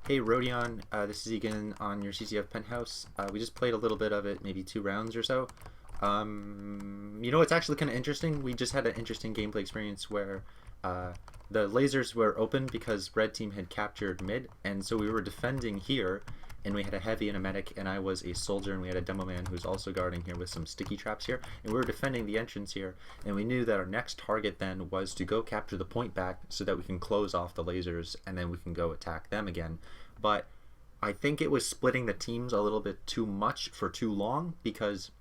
Hey Rodion, this is Egan on your CCF Penthouse. We just played a little bit of it, maybe 2 rounds or so. It's actually kind of interesting. We just had an interesting gameplay experience where uh, the lasers were open because red team had captured mid, and so we were defending here, and we had a heavy and a medic, and I was a soldier, and we had a demo man who's also guarding here with some sticky traps here, and we were defending the entrance here, and we knew that our next target then was to go capture the point back so that we can close off the lasers, and then we can go attack them again. But I think it was splitting the teams a little bit too much for too long because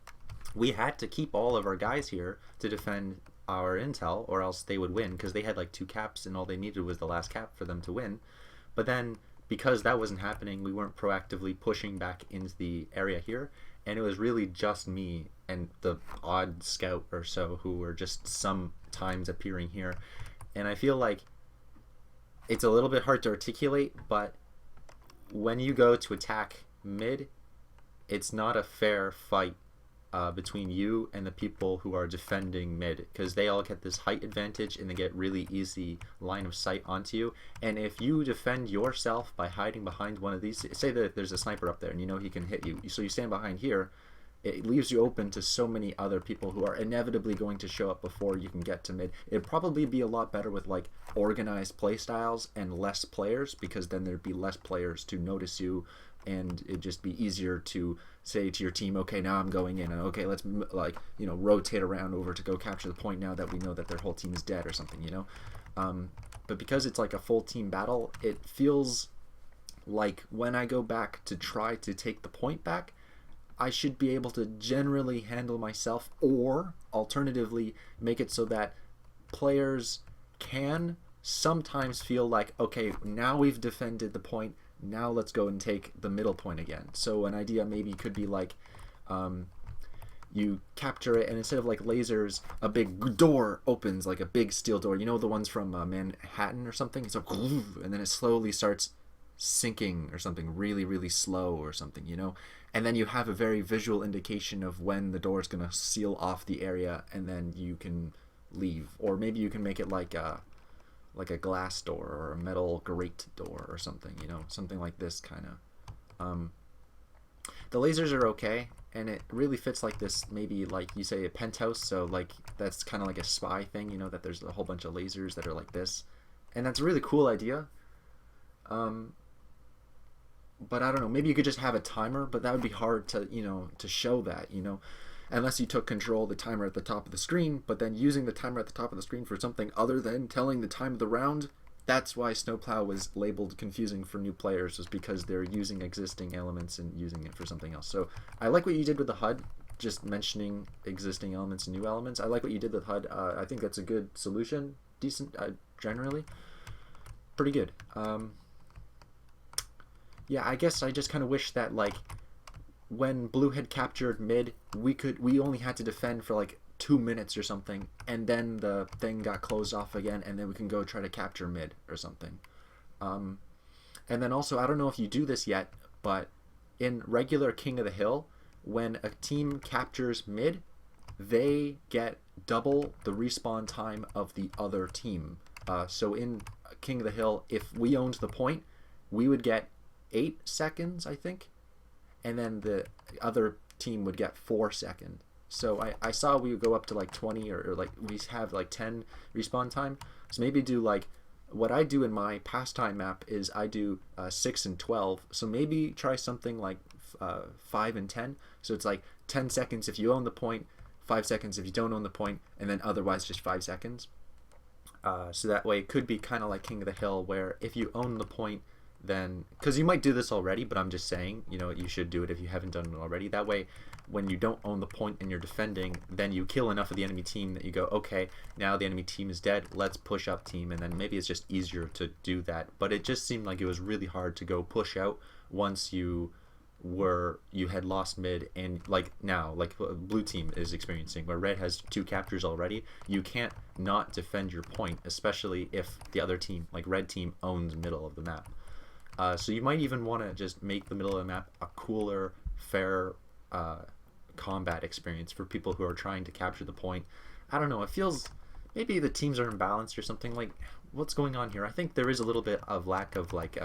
we had to keep all of our guys here to defend our intel or else they would win because they had like 2 caps and all they needed was the last cap for them to win. But then because that wasn't happening, we weren't proactively pushing back into the area here, and it was really just me and the odd scout or so who were just sometimes appearing here. And I feel like it's a little bit hard to articulate, but when you go to attack mid, it's not a fair fight between you and the people who are defending mid because they all get this height advantage and they get really easy line of sight onto you. And if you defend yourself by hiding behind one of these, say that there's a sniper up there and you know he can hit you, so you stand behind here, it leaves you open to so many other people who are inevitably going to show up before you can get to mid. It'd probably be a lot better with like organized play styles and less players because then there'd be less players to notice you, and it'd just be easier to say to your team, okay, now I'm going in, and okay, let's rotate around over to go capture the point now that we know that their whole team is dead or something. But because it's like a full team battle, it feels like when I go back to try to take the point back, I should be able to generally handle myself, or alternatively make it so that players can sometimes feel like, okay, now we've defended the point, now let's go and take the middle point again. So an idea maybe could be like you capture it, and instead of like lasers, a big door opens, like a big steel door, the ones from Manhattan or something. It's like, and then it slowly starts sinking or something really, really slow or something, and then you have a very visual indication of when the door is going to seal off the area, and then you can leave. Or maybe you can make it like a glass door or a metal grate door or something, something like this kind of. The lasers are okay, and it really fits like this, maybe like you say a penthouse, so like that's kind of like a spy thing, that there's a whole bunch of lasers that are like this, and that's a really cool idea. But I don't know, maybe you could just have a timer, but that would be hard to, to show that, unless you took control of the timer at the top of the screen, but then using the timer at the top of the screen for something other than telling the time of the round. That's why Snowplow was labeled confusing for new players, was because they're using existing elements and using it for something else. So I like what you did with the HUD, just mentioning existing elements and new elements. I like what you did with HUD. I think that's a good solution, decent, generally. Pretty good. Yeah, I guess I just kind of wish that like when blue had captured mid, we only had to defend for like 2 minutes or something, and then the thing got closed off again, and then we can go try to capture mid or something. And then also, I don't know if you do this yet, but in regular King of the Hill, when a team captures mid, they get double the respawn time of the other team. So in King of the Hill, if we owned the point, we would get 8 seconds, I think, and then the other team would get 4 seconds. So I saw we would go up to like 20 or like we have like 10 respawn time. So maybe do like what I do in my pastime map is I do 6 and 12. So maybe try something like 5 and 10. So it's like 10 seconds if you own the point, 5 seconds if you don't own the point, and then otherwise just 5 seconds. So that way it could be kind of like King of the Hill, where if you own the point, then, because you might do this already, but I'm just saying, you should do it if you haven't done it already. That way, when you don't own the point and you're defending, then you kill enough of the enemy team that you go, okay, now the enemy team is dead, let's push up team, and then maybe it's just easier to do that. But it just seemed like it was really hard to go push out once you had lost mid, and like now, like blue team is experiencing, where red has 2 captures already, you can't not defend your point, especially if the other team, like red team, owns middle of the map. So you might even want to just make the middle of the map a cooler, fair combat experience for people who are trying to capture the point. I don't know, it feels, maybe the teams are imbalanced or something. Like, what's going on here? I think there is a little bit of lack of like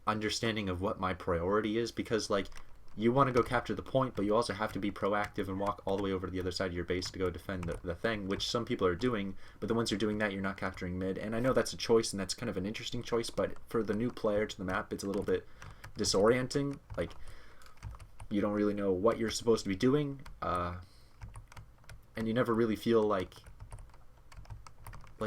understanding of what my priority is, because like you want to go capture the point, but you also have to be proactive and walk all the way over to the other side of your base to go defend the thing, which some people are doing. But then once you're doing that, you're not capturing mid. And I know that's a choice, and that's kind of an interesting choice, but for the new player to the map, it's a little bit disorienting. Like, you don't really know what you're supposed to be doing, and you never really feel like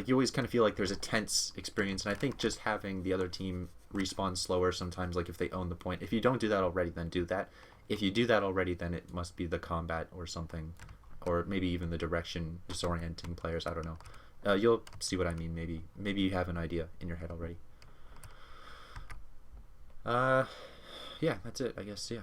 you always kind of feel like there's a tense experience. And I think just having the other team respawn slower sometimes, like if they own the point, if you don't do that already, then do that. If you do that already, then it must be the combat or something, or maybe even the direction disorienting players. I don't know. You'll see what I mean. Maybe you have an idea in your head already. Yeah, that's it, I guess. Yeah.